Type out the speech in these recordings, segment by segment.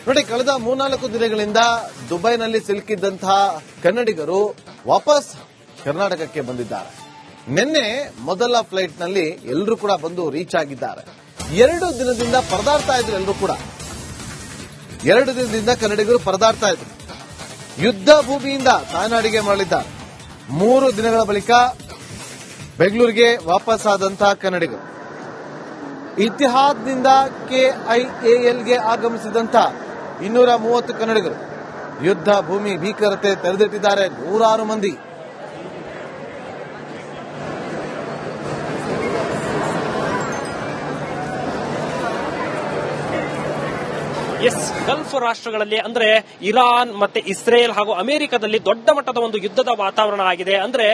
ನೋಡಿ, ಕಳೆದ 3-4 ದಿನಗಳಿಂದ ದುಬೈನಲ್ಲಿ ಸಿಲುಕಿದ್ದಂತಹ ಕನ್ನಡಿಗರು ವಾಪಸ್ ಕರ್ನಾಟಕಕ್ಕೆ ಬಂದಿದ್ದಾರೆ. ನಿನ್ನೆ ಮೊದಲ ಫ್ಲೈಟ್ ನಲ್ಲಿ ಎಲ್ಲರೂ ಕೂಡ ಬಂದು ರೀಚ್ ಆಗಿದ್ದಾರೆ. 2 ದಿನದಿಂದ ಪರದಾಡ್ತಾ ಇದ್ರು. ಎಲ್ಲರೂ ಕೂಡ 2 ದಿನದಿಂದ ಕನ್ನಡಿಗರು ಪರದಾಡ್ತಾ ಇದ್ರು. ಯುದ್ಧ ಭೂಮಿಯಿಂದ ತಾಯ್ನಾಡಿಗೆ ಮರಳಿದ್ದಾರೆ. 3 ದಿನಗಳ ಬಳಿಕ ಬೆಂಗಳೂರಿಗೆ ವಾಪಸ್ ಆದಂತಹ ಕನ್ನಡಿಗರು ಇತಿಹಾದ್ನಿಂದ KIALಗೆ ಆಗಮಿಸಿದಂತ 230 ಕನ್ನಡಿಗರು ಯುದ್ಧ ಭೂಮಿ ಭೀಕರತೆ ತೆರೆದಿಟ್ಟಿದ್ದಾರೆ. 100 ಮಂದಿ. ಗಲ್ಫ್ ರಾಷ್ಟ್ರಗಳಲ್ಲಿ ಅಂದ್ರೆ ಇರಾನ್ ಮತ್ತೆ ಇಸ್ರೇಲ್ ಹಾಗೂ ಅಮೆರಿಕದಲ್ಲಿ ದೊಡ್ಡ ಮಟ್ಟದ ಒಂದು ಯುದ್ಧದ ವಾತಾವರಣ ಆಗಿದೆ. ಅಂದ್ರೆ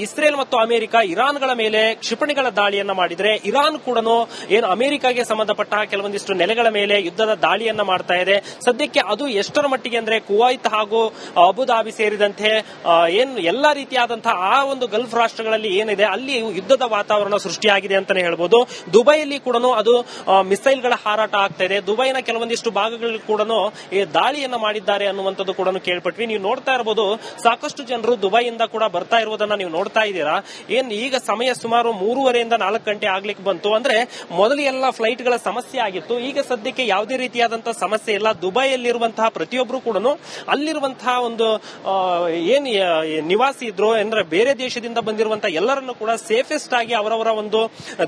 ಇಸ್ರೇಲ್ ಮತ್ತು ಅಮೆರಿಕ ಇರಾನ್ಗಳ ಮೇಲೆ ಕ್ಷಿಪಣಿಗಳ ದಾಳಿಯನ್ನ ಮಾಡಿದ್ರೆ, ಇರಾನ್ ಕೂಡ ಏನು ಅಮೆರಿಕಾಗೆ ಸಂಬಂಧಪಟ್ಟ ಕೆಲವೊಂದಿಷ್ಟು ನೆಲೆಗಳ ಮೇಲೆ ಯುದ್ಧದ ದಾಳಿಯನ್ನ ಮಾಡ್ತಾ ಇದೆ. ಸದ್ಯಕ್ಕೆ ಅದು ಎಷ್ಟರ ಮಟ್ಟಿಗೆ ಅಂದ್ರೆ ಕುವೈತ್ ಹಾಗೂ ಅಬುದಾಬಿ ಸೇರಿದಂತೆ ಎಲ್ಲಾ ರೀತಿಯಾದಂತಹ ಆ ಒಂದು ಗಲ್ಫ್ ರಾಷ್ಟ್ರಗಳಲ್ಲಿ ಏನಿದೆ ಅಲ್ಲಿ ಯುದ್ಧದ ವಾತಾವರಣ ಸೃಷ್ಟಿಯಾಗಿದೆ ಅಂತಾನೆ ಹೇಳ್ಬೋದು. ದುಬೈಯಲ್ಲಿ ಕೂಡ ಅದು ಮಿಸೈಲ್ಗಳ ಹಾರಾಟ ಆಗ್ತಾ ಇದೆ. ದುಬೈನ ಕೆಲವೊಂದಿಷ್ಟು ಭಾಗಗಳಲ್ಲಿ ಕೂಡ ದಾಳಿಯನ್ನ ಮಾಡಿದ್ದಾರೆ ಅನ್ನುವಂಥದ್ದು ಕೂಡ ಕೇಳ್ಪಟ್ವಿ. ನೀವು ನೋಡ್ತಾ ಇರಬಹುದು, ಸಾಕಷ್ಟು ಜನರು ದುಬೈಯಿಂದ ಕೂಡ ಬರ್ತಾ ಇರುವುದನ್ನ ನೀವು ನೋಡ್ತಾ ಇದ್ದೀರಾ. ಈಗ ಸಮಯ ಸುಮಾರು 3:30 ರಿಂದ 4 ಗಂಟೆ ಆಗ್ಲಿಕ್ಕೆ ಬಂತು. ಅಂದ್ರೆ ಮೊದಲು ಎಲ್ಲ ಫ್ಲೈಟ್ ಗಳ ಸಮಸ್ಯೆ ಆಗಿತ್ತು. ಈಗ ಸದ್ಯಕ್ಕೆ ಯಾವುದೇ ರೀತಿಯಾದಂತಹ ಸಮಸ್ಯೆ ಇಲ್ಲ. ದುಬೈಯಲ್ಲಿರುವಂತಹ ಪ್ರತಿಯೊಬ್ಬರು ಕೂಡ ಅಲ್ಲಿರುವಂತಹ ಒಂದು ನಿವಾಸಿ ಇದ್ರು ಅಂದ್ರೆ ಬೇರೆ ದೇಶದಿಂದ ಬಂದಿರುವಂತಹ ಎಲ್ಲರನ್ನು ಕೂಡ ಸೇಫೆಸ್ಟ್ ಆಗಿ ಅವರವರ ಒಂದು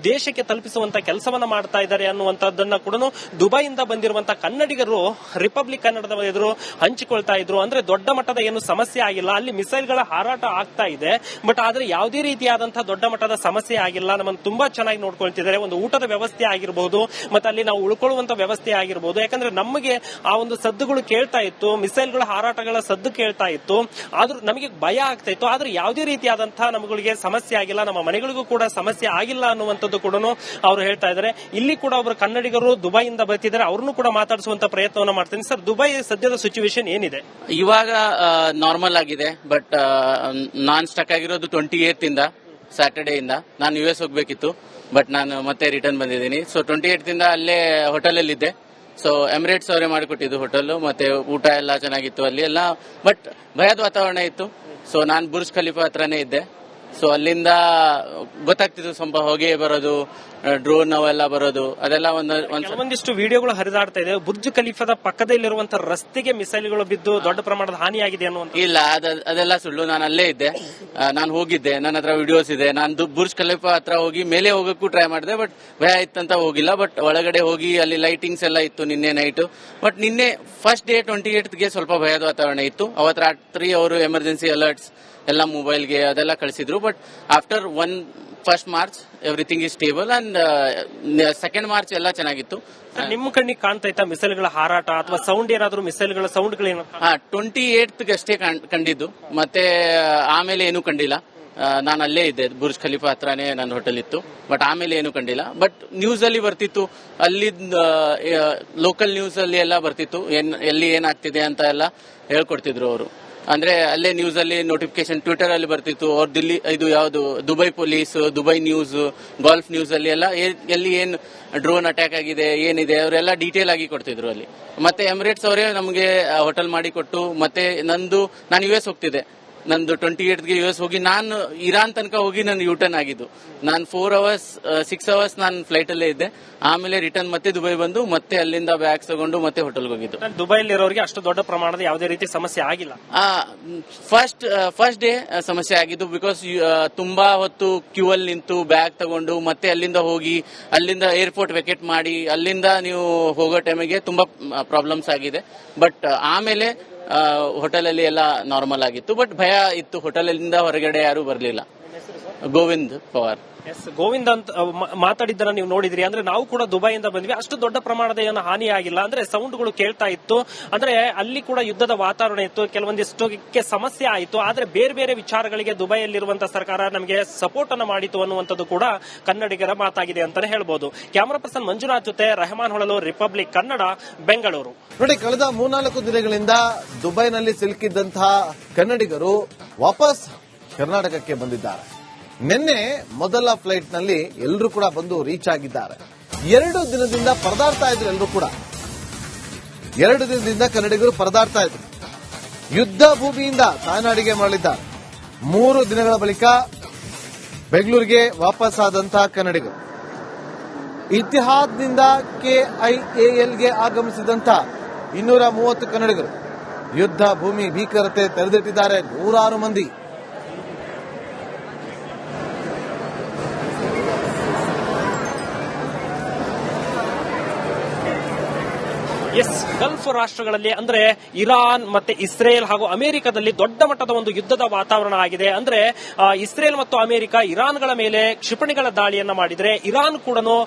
ದೇಶಕ್ಕೆ ತಲುಪಿಸುವಂತ ಕೆಲಸವನ್ನ ಮಾಡ್ತಾ ಇದ್ದಾರೆ ಅನ್ನುವಂಥದ್ದನ್ನ ಕೂಡ ದುಬೈಯಿಂದ ಬಂದಿರುವಂತಹ ಕನ್ನಡಿಗರು ರಿಪಬ್ಲಿಕ್ ಕನ್ನಡದ ಎದುರು ಹಂಚಿಕೊಳ್ತಾ ಇದ್ರು. ಅಂದ್ರೆ ದೊಡ್ಡ ಮಟ್ಟದ ಏನು ಸಮಸ್ಯೆ ಆಗಿಲ್ಲ. ಅಲ್ಲಿ ಮಿಸೈಲ್ಗಳ ಹಾರಾಟ ಆಗ್ತಾ ಇದೆ, ಬಟ್ ಆದ್ರೆ ಯಾವುದೇ ರೀತಿಯಾದಂತಹ ದೊಡ್ಡ ಮಟ್ಟದ ಸಮಸ್ಯೆ ಆಗಿಲ್ಲ. ನಮ್ಮನ್ನು ತುಂಬಾ ಚೆನ್ನಾಗಿ ನೋಡ್ಕೊಳ್ತಿದ್ದಾರೆ. ಒಂದು ಊಟದ ವ್ಯವಸ್ಥೆ ಆಗಿರಬಹುದು, ಮತ್ತೆ ಅಲ್ಲಿ ನಾವು ಉಳ್ಕೊಳ್ಳುವಂತ ವ್ಯವಸ್ಥೆ ಆಗಿರಬಹುದು. ಯಾಕಂದ್ರೆ ನಮಗೆ ಆ ಒಂದು ಸದ್ದುಗಳು ಕೇಳ್ತಾ ಇತ್ತು, ಮಿಸೈಲ್ಗಳ ಹಾರಾಟಗಳ ಸದ್ದು ಕೇಳ್ತಾ ಇತ್ತು. ಆದ್ರೂ ನಮಗೆ ಭಯ ಆಗ್ತಾ ಇತ್ತು. ಆದ್ರೆ ಯಾವುದೇ ರೀತಿಯಾದಂತಹ ನಮಗೆ ಸಮಸ್ಯೆ ಆಗಿಲ್ಲ, ನಮ್ಮ ಮನೆಗಳಿಗೂ ಕೂಡ ಸಮಸ್ಯೆ ಆಗಿಲ್ಲ ಅನ್ನುವಂಥದ್ದು ಕೂಡ ಅವರು ಹೇಳ್ತಾ ಇದ್ದಾರೆ. ಇಲ್ಲಿ ಕೂಡ ಒಬ್ಬರು ಕನ್ನಡಿಗರು ದುಬೈಯಿಂದ ಬರ್ತಿದ್ದಾರೆ. ಅವ್ರನ್ನು ಕೂಡ ಮಾತಾಡಿಸುವಂತ ಪ್ರಯತ್ನವನ್ನ ಮಾಡ್ತೀನಿ. ಸರ್, ದುಬೈ ಸದ್ಯದ ಸಿಚುವೇಶನ್ ಏನಿದೆ? ಇವಾಗ ನಾರ್ಮಲ್ ಆಗಿದೆ, ಬಟ್ ನಾನ್ ಸ್ಟಕ್ ಆಗಿರೋದು 28th ಇಂದ ಸ್ಯಾಟರ್ಡೇ ಇಂದ. ನಾನು US ಹೋಗ್ಬೇಕಿತ್ತು, ಬಟ್ ನಾನು ಮತ್ತೆ ರಿಟರ್ನ್ ಬಂದಿದ್ದೀನಿ. ಸೊ 28th ಇಂದ ಅಲ್ಲೇ ಹೋಟೆಲ್ ಅಲ್ಲಿ ಇದ್ದೆ. ಸೊ ಎಮಿರೇಟ್ಸ್ ಅವರೇ ಮಾಡಿಕೊಟ್ಟಿದ್ದು ಹೋಟೆಲ್, ಮತ್ತೆ ಊಟ ಎಲ್ಲ ಚೆನ್ನಾಗಿತ್ತು ಅಲ್ಲಿ ಎಲ್ಲ, ಬಟ್ ಭಯದ ವಾತಾವರಣ ಇತ್ತು. ಸೊ ನಾನು ಬುರ್ಜ್ ಖಲೀಫಾ ಹತ್ರನೇ ಇದ್ದೆ. ಸೊ ಅಲ್ಲಿಂದ ಗೊತ್ತಾಗ್ತಿತ್ತು ಸ್ವಲ್ಪ ಹೊಗೆ ಬರೋದು, ಡ್ರೋನ್ ಅವೆಲ್ಲ ಬರೋದು, ಅದೆಲ್ಲ ಒಂದಿಷ್ಟು ವಿಡಿಯೋಗಳು ಹರಿದಾಡ್ತಾ ಇದೆ. ಬುರ್ಜ್ ಖಲೀಫಾದ ಪಕ್ಕದಲ್ಲಿರುವಂತಹ ರಸ್ತೆಗೆ ಮಿಸೈಲ್ಗಳು ಬಿದ್ದು ದೊಡ್ಡ ಪ್ರಮಾಣದ ಹಾನಿಯಾಗಿದೆ ಅನ್ನುವಂತ. ಇಲ್ಲ, ಅದೆಲ್ಲ ಸುಳ್ಳು. ನಾನು ಅಲ್ಲೇ ಇದ್ದೆ, ನಾನು ಹೋಗಿದ್ದೆ, ನನ್ನ ಹತ್ರ ವಿಡಿಯೋಸ್ ಇದೆ. ನಾನು ಬುರ್ಜ್ ಖಲೀಫಾ ಹತ್ರ ಹೋಗಿ ಮೇಲೆ ಹೋಗಕ್ಕೂ ಟ್ರೈ ಮಾಡಿದೆ, ಬಟ್ ಭಯ ಇತ್ತಂತ ಹೋಗಿಲ್ಲ. ಬಟ್ ಒಳಗಡೆ ಹೋಗಿ ಅಲ್ಲಿ ಲೈಟಿಂಗ್ಸ್ ಎಲ್ಲ ಇತ್ತು ನಿನ್ನೆ ನೈಟ್. ಬಟ್ ನಿನ್ನೆ ಫಸ್ಟ್ ಡೇ 28th ಸ್ವಲ್ಪ ಭಯದ ವಾತಾವರಣ ಇತ್ತು. ಅವತ್ತು ರಾತ್ರಿ ಅವರು ಎಮರ್ಜೆನ್ಸಿ ಅಲರ್ಟ್ಸ್ ಎಲ್ಲ ಮೊಬೈಲ್ಗೆ ಅದೆಲ್ಲ ಕಳಿಸಿದ್ರು. But after 1st March everything is stable and 2nd March ಎಲ್ಲ ಚೆನ್ನಾಗಿತ್ತು. ನಿಮ್ಮ ಕಣ್ಣಿಗೆ ಕಾಣ್ತಾ ಇತ್ತ ಮಿಸೈಲ್ಗಳ ಹಾರಾಟ ಅಥವಾ ಸೌಂಡ್ ಏನಾದ್ರು ಮಿಸೈಲ್ಗಳ ಸೌಂಡ್ಗಳೇನು? 28th ಅಷ್ಟೇ ಕಂಡಿದ್ದು, ಮತ್ತೆ ಆಮೇಲೆ ಏನು ಕಂಡಿಲ್ಲ. ನಾನು ಅಲ್ಲೇ ಇದ್ದೆ, ಬುರ್ಜ್ ಖಲೀಫಾ ಹತ್ರನೇ ನನ್ನ ಹೋಟೆಲ್ ಇತ್ತು. ಬಟ್ ಆಮೇಲೆ ಏನು ಕಂಡಿಲ್ಲ. ಬಟ್ ನ್ಯೂಸ್ ಅಲ್ಲಿ ಬರ್ತಿತ್ತು, ಅಲ್ಲಿ ಲೋಕಲ್ ನ್ಯೂಸ್ ಅಲ್ಲಿ ಎಲ್ಲ ಬರ್ತಿತ್ತು, ಎಲ್ಲಿ ಏನಾಗ್ತಿದೆ ಅಂತ ಎಲ್ಲ ಹೇಳ್ಕೊಡ್ತಿದ್ರು ಅವರು. ಅಂದ್ರೆ ಅಲ್ಲೇ ನ್ಯೂಸ್ ಅಲ್ಲಿ ನೋಟಿಫಿಕೇಶನ್ ಟ್ವಿಟರ್ ಅಲ್ಲಿ ಬರ್ತಿತ್ತು. ಅವ್ರು ದಿಲ್ಲಿ ಇದು ಯಾವುದು Dubai police, Dubai news, golf news ಅಲ್ಲಿ ಎಲ್ಲ ಎಲ್ಲಿ ಏನ್ ಡ್ರೋನ್ ಅಟ್ಯಾಕ್ ಆಗಿದೆ ಏನಿದೆ ಅವರೆಲ್ಲ ಡೀಟೇಲ್ ಆಗಿ ಕೊಡ್ತಿದ್ರು ಅಲ್ಲಿ. ಮತ್ತೆ ಎಮಿರೇಟ್ಸ್ ಅವರೇ ನಮಗೆ ಹೋಟೆಲ್ ಮಾಡಿ ಕೊಟ್ಟು, ಮತ್ತೆ ನಾನು US ಹೋಗ್ತಿದ್ದೆ. ನಂದು 28th US ಹೋಗಿ ನಾನು ಇರಾನ್ ತನಕ ಹೋಗಿ ನಾನು ಯೂಟರ್ನ್ ಆಗಿದ್ದು. ನಾನು 6 hours ನಾನು ಫ್ಲೈಟ್ ಅಲ್ಲೇ ಇದ್ದೆ. ಆಮೇಲೆ ರಿಟರ್ನ್ ಮತ್ತೆ ದುಬೈ ಬಂದು ಮತ್ತೆ ಅಲ್ಲಿಂದ ಬ್ಯಾಗ್ಸ್ ತಗೊಂಡು ಮತ್ತೆ ಹೋಟೆಲ್ಗೆ ಹೋಗಿದ್ದು. ದುಬೈಲಿರೋರಿಗೆ ಅಷ್ಟು ದೊಡ್ಡ ಪ್ರಮಾಣದ ಯಾವುದೇ ರೀತಿ ಸಮಸ್ಯೆ ಆಗಿಲ್ಲ. ಫಸ್ಟ್ ಡೇ ಸಮಸ್ಯೆ ಆಗಿದ್ದು, ಬಿಕಾಸ್ ತುಂಬಾ ಹೊತ್ತು ಕ್ಯೂ ಅಲ್ಲಿ ನಿಂತು ಬ್ಯಾಗ್ ತಗೊಂಡು ಮತ್ತೆ ಅಲ್ಲಿಂದ ಹೋಗಿ ಅಲ್ಲಿಂದ ಏರ್ಪೋರ್ಟ್ ವೆಕೇಟ್ ಮಾಡಿ ಅಲ್ಲಿಂದ ನೀವು ಹೋಗೋ ಟೈಮಿಗೆ ತುಂಬಾ ಪ್ರಾಬ್ಲಮ್ಸ್ ಆಗಿದೆ. ಬಟ್ ಆಮೇಲೆ ಹೋಟೆಲ್ ಅಲ್ಲಿ ಎಲ್ಲ ನಾರ್ಮಲ್ ಆಗಿತ್ತು. ಬಟ್ ಭಯ ಇತ್ತು, ಹೋಟೆಲಿಂದ ಹೊರಗಡೆ ಯಾರು ಬರಲಿಲ್ಲ. ಗೋವಿಂದ್ ಪವಾರ್. ಗೋವಿಂದ್ ಅಂತ ಮಾತಾಡಿದ್ದನ್ನ ನೀವು ನೋಡಿದ್ರಿ. ಅಂದ್ರೆ ನಾವು ಕೂಡ ದುಬೈಯಿಂದ ಬಂದ್ವಿ. ಅಷ್ಟು ದೊಡ್ಡ ಪ್ರಮಾಣದ ಏನು ಹಾನಿ ಆಗಿಲ್ಲ. ಅಂದ್ರೆ ಸೌಂಡ್ಗಳು ಕೇಳ್ತಾ ಇತ್ತು. ಅಂದ್ರೆ ಅಲ್ಲಿ ಕೂಡ ಯುದ್ಧದ ವಾತಾವರಣ ಇತ್ತು, ಕೆಲವೊಂದಿಷ್ಟಕ್ಕೆ ಸಮಸ್ಯೆ ಆಯಿತು. ಆದ್ರೆ ಬೇರೆ ಬೇರೆ ವಿಚಾರಗಳಿಗೆ ದುಬೈಯಲ್ಲಿರುವಂತಹ ಸರ್ಕಾರ ನಮಗೆ ಸಪೋರ್ಟ್ ಅನ್ನು ಮಾಡಿತು ಅನ್ನುವಂಥದ್ದು ಕೂಡ ಕನ್ನಡಿಗರ ಮಾತಾಗಿದೆ ಅಂತಾನೆ ಹೇಳ್ಬೋದು. ಕ್ಯಾಮರಾ ಪರ್ಸನ್ ಮಂಜುನಾಥ್ ಜೊತೆ ರೆಹಮಾನ್ ಹೊಳಲು, ರಿಪಬ್ಲಿಕ್ ಕನ್ನಡ, ಬೆಂಗಳೂರು. ನೋಡಿ, ಕಳೆದ 3-4 ದಿನಗಳಿಂದ ದುಬೈನಲ್ಲಿ ಸಿಲುಕಿದ್ದಂತಹ ಕನ್ನಡಿಗರು ವಾಪಸ್ ಕರ್ನಾಟಕಕ್ಕೆ ಬಂದಿದ್ದಾರೆ. ನಿನ್ನೆ ಮೊದಲ ಫ್ಲೈಟ್ ನಲ್ಲಿ ಎಲ್ಲರೂ ಕೂಡ ಬಂದು ರೀಚ್ ಆಗಿದ್ದಾರೆ. 2 ದಿನದಿಂದ ಪರದಾಡ್ತಾ ಇದ್ರು. ಎಲ್ಲರೂ ಕೂಡ 2 ದಿನದಿಂದ ಕನ್ನಡಿಗರು ಪರದಾಡ್ತಾ ಇದ್ರು. ಯುದ್ಧ ಭೂಮಿಯಿಂದ ತಾಯ್ನಾಡಿಗೆ ಮರಳಿದ್ದಾರೆ. 3 ದಿನಗಳ ಬಳಿಕ ಬೆಂಗಳೂರಿಗೆ ವಾಪಸ್ ಆದಂತಹ ಕನ್ನಡಿಗರು. ಇತಿಹಾದ್ನಿಂದ KIALಗೆ ಆಗಮಿಸಿದಂತ 230 ಕನ್ನಡಿಗರು ಯುದ್ಧ ಭೂಮಿ ಭೀಕರತೆ ತೆರೆದಿಟ್ಟಿದ್ದಾರೆ. 100 ಮಂದಿ. ಗಲ್ಫ್ ರಾಷ್ಟ್ರಗಳಲ್ಲಿ ಅಂದ್ರೆ ಇರಾನ್ ಮತ್ತೆ ಇಸ್ರೇಲ್ ಹಾಗೂ ಅಮೆರಿಕದಲ್ಲಿ ದೊಡ್ಡ ಮಟ್ಟದ ಒಂದು ಯುದ್ಧದ ವಾತಾವರಣ ಆಗಿದೆ. ಅಂದ್ರೆ ಇಸ್ರೇಲ್ ಮತ್ತು ಅಮೆರಿಕ ಇರಾನ್ಗಳ ಮೇಲೆ ಕ್ಷಿಪಣಿಗಳ ದಾಳಿಯನ್ನ ಮಾಡಿದ್ರೆ, ಇರಾನ್ ಕೂಡ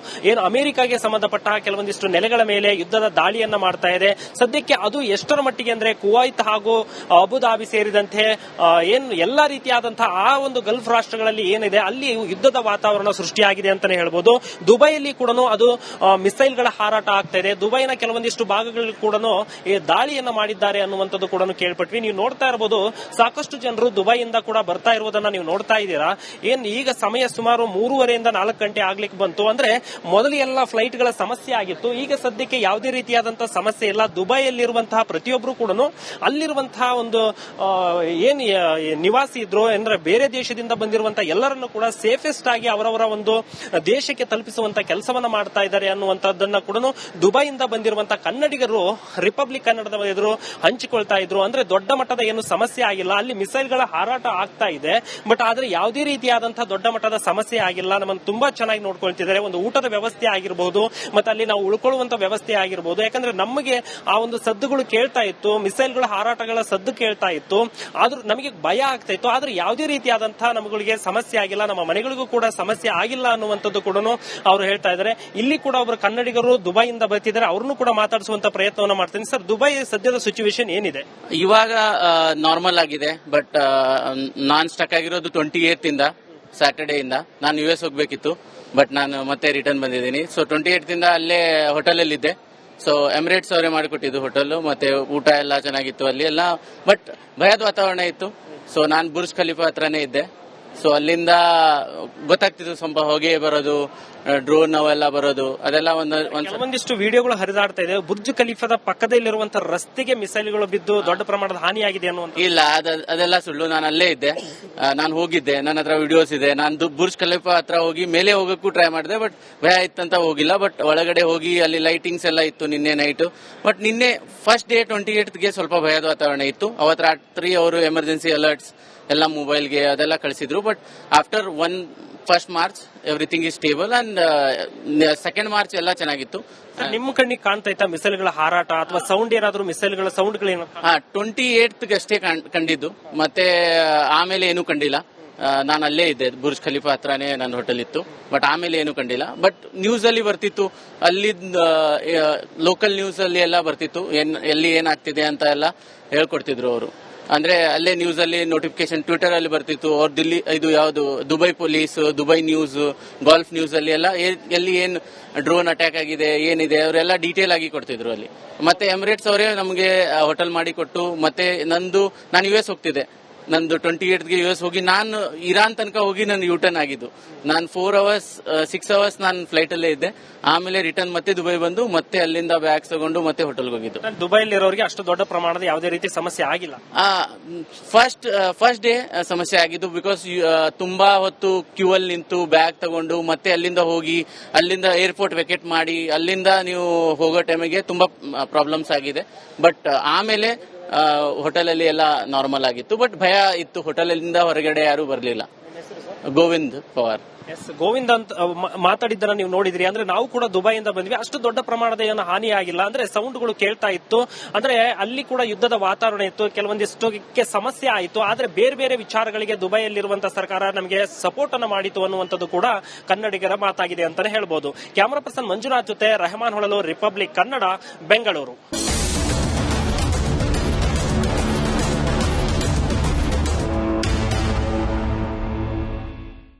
ಏನು ಅಮೆರಿಕಾಗೆ ಸಂಬಂಧಪಟ್ಟ ಕೆಲವೊಂದಿಷ್ಟು ನೆಲೆಗಳ ಮೇಲೆ ಯುದ್ಧದ ದಾಳಿಯನ್ನ ಮಾಡ್ತಾ ಇದೆ. ಸದ್ಯಕ್ಕೆ ಅದು ಎಷ್ಟರ ಮಟ್ಟಿಗೆ ಅಂದ್ರೆ ಕುವೈತ್ ಹಾಗೂ ಅಬುಧಾಬಿ ಸೇರಿದಂತೆ ಏನು ಎಲ್ಲಾ ರೀತಿಯಾದಂತಹ ಆ ಒಂದು ಗಲ್ಫ್ ರಾಷ್ಟ್ರಗಳಲ್ಲಿ ಏನಿದೆ ಅಲ್ಲಿ ಯುದ್ಧದ ವಾತಾವರಣ ಸೃಷ್ಟಿಯಾಗಿದೆ ಅಂತಾನೆ ಹೇಳ್ಬೋದು. ದುಬೈಯಲ್ಲಿ ಕೂಡ ಅದು ಮಿಸೈಲ್ಗಳ ಹಾರಾಟ ಆಗ್ತಾ ಇದೆ. ದುಬೈನ ಕೆಲವೊಂದಿಷ್ಟು ಭಾಗಗಳಲ್ಲಿ ಕೂಡ ದಾಳಿಯನ್ನ ಮಾಡಿದ್ದಾರೆ ಅನ್ನುವಂಥದ್ದು ಕೂಡ ಕೇಳ್ಪಟ್ವಿ. ನೀವು ನೋಡ್ತಾ ಇರಬಹುದು, ಸಾಕಷ್ಟು ಜನರು ದುಬೈಯಿಂದ ಕೂಡ ಬರ್ತಾ ಇರುವುದನ್ನ ನೀವು ನೋಡ್ತಾ ಇದ್ದೀರಾ. ಈಗ ಸಮಯ ಸುಮಾರು 3:30 4 ಗಂಟೆ ಆಗ್ಲಿಕ್ಕೆ ಬಂತು. ಅಂದ್ರೆ ಮೊದಲು ಎಲ್ಲ ಫ್ಲೈಟ್ ಗಳ ಸಮಸ್ಯೆ ಆಗಿತ್ತು. ಈಗ ಸದ್ಯಕ್ಕೆ ಯಾವುದೇ ರೀತಿಯಾದಂತಹ ಸಮಸ್ಯೆ ಇಲ್ಲ. ದುಬೈಯಲ್ಲಿರುವಂತಹ ಪ್ರತಿಯೊಬ್ಬರು ಕೂಡ ಅಲ್ಲಿರುವಂತಹ ಒಂದು ಏನ್ ನಿವಾಸಿ ಇದ್ರು ಅಂದ್ರೆ ಬೇರೆ ದೇಶದಿಂದ ಬಂದಿರುವಂತಹ ಎಲ್ಲರನ್ನು ಕೂಡ ಸೇಫೆಸ್ಟ್ ಆಗಿ ಅವರವರ ಒಂದು ದೇಶಕ್ಕೆ ತಲುಪಿಸುವಂತ ಕೆಲಸವನ್ನ ಮಾಡ್ತಾ ಇದ್ದಾರೆ ಅನ್ನುವಂಥದ್ದನ್ನ ಕೂಡ ದುಬೈಯಿಂದ ಬಂದಿರುವಂತಹ ಕನ್ನಡಿಗರು ರಿಪಬ್ಲಿಕ್ ಕನ್ನಡದ ಎದುರು ಹಂಚಿಕೊಳ್ತಾ ಇದ್ರು. ಅಂದ್ರೆ ದೊಡ್ಡ ಮಟ್ಟದ ಏನು ಸಮಸ್ಯೆ ಆಗಿಲ್ಲ. ಅಲ್ಲಿ ಮಿಸೈಲ್ಗಳ ಹಾರಾಟ ಆಗ್ತಾ ಇದೆ, ಬಟ್ ಆದ್ರೆ ಯಾವುದೇ ರೀತಿಯಾದಂತಹ ದೊಡ್ಡ ಮಟ್ಟದ ಸಮಸ್ಯೆ ಆಗಿಲ್ಲ. ನಮ್ಮನ್ನು ತುಂಬಾ ಚೆನ್ನಾಗಿ ನೋಡ್ಕೊಳ್ತಿದ್ದಾರೆ. ಒಂದು ಊಟದ ವ್ಯವಸ್ಥೆ ಆಗಿರಬಹುದು, ಮತ್ತೆ ಅಲ್ಲಿ ನಾವು ಉಳ್ಕೊಳ್ಳುವಂತ ವ್ಯವಸ್ಥೆ ಆಗಿರಬಹುದು. ಯಾಕಂದ್ರೆ ನಮಗೆ ಆ ಒಂದು ಸದ್ದುಗಳು ಕೇಳ್ತಾ ಇತ್ತು, ಮಿಸೈಲ್ಗಳ ಹಾರಾಟಗಳ ಸದ್ದು ಕೇಳ್ತಾ ಇತ್ತು, ಆದ್ರೂ ನಮಗೆ ಭಯ ಆಗ್ತಾ ಇತ್ತು. ಆದ್ರೆ ಯಾವುದೇ ರೀತಿಯಾದಂತಹ ನಮಗೆ ಸಮಸ್ಯೆ ಆಗಿಲ್ಲ, ನಮ್ಮ ಮನೆಗಳಿಗೂ ಕೂಡ ಸಮಸ್ಯೆ ಆಗಿಲ್ಲ ಅನ್ನುವಂಥದ್ದು ಕೂಡ ಅವರು ಹೇಳ್ತಾ ಇದ್ದಾರೆ. ಇಲ್ಲಿ ಕೂಡ ಒಬ್ಬರು ಕನ್ನಡಿಗರು ದುಬೈಯಿಂದ ಬರ್ತಿದ್ದಾರೆ, ಅವ್ರನ್ನು ಕೂಡ ಮಾತಾಡಿಸುವಂತ ಪ್ರಯತ್ನವನ್ನ ಮಾಡ್ತೀನಿ. ಸರ್, ದುಬೈ ಸದ್ಯದ ಸಿಚುವೇಶನ್ ಏನಿದೆ? ಇವಾಗ ನಾರ್ಮಲ್ ಆಗಿದೆ, ಬಟ್ ನಾನ್ ಸ್ಟಕ್ ಆಗಿರೋದು 28 ಇಂದ ಸ್ಯಾಟರ್ಡೇ ಇಂದ. ನಾನು US ಹೋಗ್ಬೇಕಿತ್ತು, ಬಟ್ ನಾನು ಮತ್ತೆ ರಿಟರ್ನ್ ಬಂದಿದ್ದೀನಿ. ಸೊ 28 ಇಂದ ಅಲ್ಲೇ ಹೋಟೆಲ್ ಅಲ್ಲಿ ಇದ್ದೆ. ಸೊ ಎಮಿರೇಟ್ಸ್ ಅವರೇ ಮಾಡಿಕೊಟ್ಟಿದ್ದು ಹೋಟೆಲ್, ಮತ್ತೆ ಊಟ ಎಲ್ಲ ಚೆನ್ನಾಗಿತ್ತು ಅಲ್ಲಿ ಎಲ್ಲ, ಬಟ್ ಭಯದ ವಾತಾವರಣ ಇತ್ತು. ಸೊ ನಾನು ಬುರ್ಜ್ ಖಲೀಫಾ ಹತ್ರನೇ ಇದ್ದೆ. ಸೊ ಅಲ್ಲಿಂದ ಗೊತ್ತಾಗ್ತಿತ್ತು ಸ್ವಲ್ಪ ಹೊಗೆ ಬರೋದು, ಡ್ರೋನ್ ಅವೆಲ್ಲ ಬರೋದು, ಅದೆಲ್ಲ ಒಂದಿಷ್ಟು ವಿಡಿಯೋಗಳು ಹರಿದಾಡ್ತಾ ಇದೆ. ಬುರ್ಜ್ ಖಲೀಫಾದ ಪಕ್ಕದಲ್ಲಿರುವಂತಹ ರಸ್ತೆಗೆ ಮಿಸೈಲ್ಗಳು ಬಿದ್ದು ದೊಡ್ಡ ಪ್ರಮಾಣದ ಹಾನಿಯಾಗಿದೆ ಅನ್ನುವಂತ. ಇಲ್ಲ, ಅದೆಲ್ಲ ಸುಳ್ಳು. ನಾನು ಅಲ್ಲೇ ಇದ್ದೆ, ನಾನು ಹೋಗಿದ್ದೆ, ನನ್ನ ಹತ್ರ ವಿಡಿಯೋಸ್ ಇದೆ. ನಾನು ಬುರ್ಜ್ ಖಲೀಫಾ ಹತ್ರ ಹೋಗಿ ಮೇಲೆ ಹೋಗಕ್ಕೂ ಟ್ರೈ ಮಾಡಿದೆ, ಬಟ್ ಭಯ ಇತ್ತಂತ ಹೋಗಿಲ್ಲ. ಬಟ್ ಒಳಗಡೆ ಹೋಗಿ ಅಲ್ಲಿ ಲೈಟಿಂಗ್ಸ್ ಎಲ್ಲ ಇತ್ತು ನಿನ್ನೆ ನೈಟ್. ಬಟ್ ನಿನ್ನೆ ಫಸ್ಟ್ ಡೇ 28ಗೆ ಸ್ವಲ್ಪ ಭಯದ ವಾತಾವರಣ ಇತ್ತು. ಅವತ್ತು ರಾತ್ರಿ ಅವರು ಎಮರ್ಜೆನ್ಸಿ ಅಲರ್ಟ್ಸ್ ಎಲ್ಲ ಮೊಬೈಲ್ಗೆ ಅದೆಲ್ಲ ಕಳಿಸಿದ್ರು. But after 1st March everything is stable and 2nd March ಎಲ್ಲ ಚೆನ್ನಾಗಿತ್ತು. ನಿಮ್ಮ ಕಣ್ಣಿಗೆ ಕಾಣ್ತಾ ಇತ್ತ ಮಿಸೈಲ್ಗಳ ಹಾರಾಟ ಅಥವಾ ಸೌಂಡ್ ಏನಾದ್ರು ಮಿಸೈಲ್ಗಳ ಸೌಂಡ್ಗಳೇನು? 28ಗೆ ಅಷ್ಟೇ ಕಂಡಿದ್ದು, ಮತ್ತೆ ಆಮೇಲೆ ಏನು ಕಂಡಿಲ್ಲ. ನಾನು ಅಲ್ಲೇ ಇದ್ದೆ, ಬುರ್ಜ್ ಖಲೀಫಾ ಹತ್ರನೇ ನನ್ನ ಹೋಟೆಲ್ ಇತ್ತು. ಬಟ್ ಆಮೇಲೆ ಏನು ಕಂಡಿಲ್ಲ. ಬಟ್ ನ್ಯೂಸ್ ಅಲ್ಲಿ ಬರ್ತಿತ್ತು, ಅಲ್ಲಿ ಲೋಕಲ್ ನ್ಯೂಸ್ ಅಲ್ಲಿ ಎಲ್ಲ ಬರ್ತಿತ್ತು, ಎಲ್ಲಿ ಏನಾಗ್ತಿದೆ ಅಂತ ಎಲ್ಲ ಹೇಳ್ಕೊಡ್ತಿದ್ರು ಅವರು. ಅಂದ್ರೆ ಅಲ್ಲೇ ನ್ಯೂಸ್ ಅಲ್ಲಿ ನೋಟಿಫಿಕೇಶನ್ ಟ್ವಿಟರ್ ಅಲ್ಲಿ ಬರ್ತಿತ್ತು. ಅವ್ರ ದಿಲ್ಲಿ ಇದು ಯಾವುದು Dubai police, Dubai news, golf news ಅಲ್ಲಿ ಎಲ್ಲ ಎಲ್ಲಿ ಏನ್ ಡ್ರೋನ್ ಅಟ್ಯಾಕ್ ಆಗಿದೆ ಏನಿದೆ ಅವರೆಲ್ಲ ಡೀಟೇಲ್ ಆಗಿ ಕೊಡ್ತಿದ್ರು ಅಲ್ಲಿ. ಮತ್ತೆ ಎಮಿರೇಟ್ಸ್ ಅವರೇ ನಮಗೆ ಹೋಟೆಲ್ ಮಾಡಿ ಕೊಟ್ಟು, ಮತ್ತೆ ನಾನು US ಹೋಗ್ತಿದ್ದೆ. ನಂದು 28ಗೆ US ಹೋಗಿ ನಾನು ಇರಾನ್ ತನಕ ಹೋಗಿ ನಾನು ಯೂಟರ್ನ್ ಆಗಿದ್ದು. ನಾನು 6 ಅವರ್ಸ್ ನಾನು ಫ್ಲೈಟ್ ಅಲ್ಲೇ ಇದ್ದೆ. ಆಮೇಲೆ ರಿಟರ್ನ್ ಮತ್ತೆ ದುಬೈ ಬಂದು ಮತ್ತೆ ಅಲ್ಲಿಂದ ಬ್ಯಾಗ್ಸ್ ತಗೊಂಡು ಮತ್ತೆ ಹೋಟೆಲ್ಗೆ ಹೋಗಿದ್ದು. ದುಬೈಲಿರೋರಿಗೆ ಅಷ್ಟು ದೊಡ್ಡ ಪ್ರಮಾಣದ ಯಾವುದೇ ರೀತಿ ಸಮಸ್ಯೆ ಆಗಿಲ್ಲ. ಫಸ್ಟ್ ಡೇ ಸಮಸ್ಯೆ ಆಗಿದ್ದು, ಬಿಕಾಸ್ ತುಂಬಾ ಹೊತ್ತು ಕ್ಯೂ ಅಲ್ಲಿ ನಿಂತು ಬ್ಯಾಗ್ ತಗೊಂಡು ಮತ್ತೆ ಅಲ್ಲಿಂದ ಹೋಗಿ ಅಲ್ಲಿಂದ ಏರ್ಪೋರ್ಟ್ ವೆಕೇಟ್ ಮಾಡಿ ಅಲ್ಲಿಂದ ನೀವು ಹೋಗೋ ಟೈಮಿಗೆ ತುಂಬಾ ಪ್ರಾಬ್ಲಮ್ಸ್ ಆಗಿದೆ. ಬಟ್ ಆಮೇಲೆ ಹೋಟೆಲ್ ಅಲ್ಲಿ ಎಲ್ಲ ನಾರ್ಮಲ್ ಆಗಿತ್ತು. ಬಟ್ ಭಯ ಇತ್ತು, ಹೋಟೆಲಿಂದ ಹೊರಗಡೆ ಯಾರು ಬರಲಿಲ್ಲ. ಗೋವಿಂದ್ ಪವಾರ್. ಗೋವಿಂದ್ ಅಂತ ಮಾತಾಡಿದ್ದನ್ನ ನೀವು ನೋಡಿದ್ರಿ. ಅಂದ್ರೆ ನಾವು ಕೂಡ ದುಬೈಯಿಂದ ಬಂದ್ವಿ, ಅಷ್ಟು ದೊಡ್ಡ ಪ್ರಮಾಣದ ಏನು ಹಾನಿ ಆಗಿಲ್ಲ. ಅಂದ್ರೆ ಸೌಂಡ್ಗಳು ಕೇಳ್ತಾ ಇತ್ತು, ಅಂದ್ರೆ ಅಲ್ಲಿ ಕೂಡ ಯುದ್ಧದ ವಾತಾವರಣ ಇತ್ತು, ಕೆಲವೊಂದಿಷ್ಟಕ್ಕೆ ಸಮಸ್ಯೆ ಆಯಿತು. ಆದ್ರೆ ಬೇರೆ ಬೇರೆ ವಿಚಾರಗಳಿಗೆ ದುಬೈಯಲ್ಲಿರುವಂತಹ ಸರ್ಕಾರ ನಮಗೆ ಸಪೋರ್ಟ್ ಅನ್ನು ಮಾಡಿತು ಅನ್ನುವಂಥದ್ದು ಕೂಡ ಕನ್ನಡಿಗರ ಮಾತಾಗಿದೆ ಅಂತಾನೆ ಹೇಳ್ಬೋದು. ಕ್ಯಾಮರಾ ಪರ್ಸನ್ ಮಂಜುನಾಥ್ ಜೊತೆ ರೆಹಮಾನ್ ಹೊಳಲು, ರಿಪಬ್ಲಿಕ್ ಕನ್ನಡ, ಬೆಂಗಳೂರು.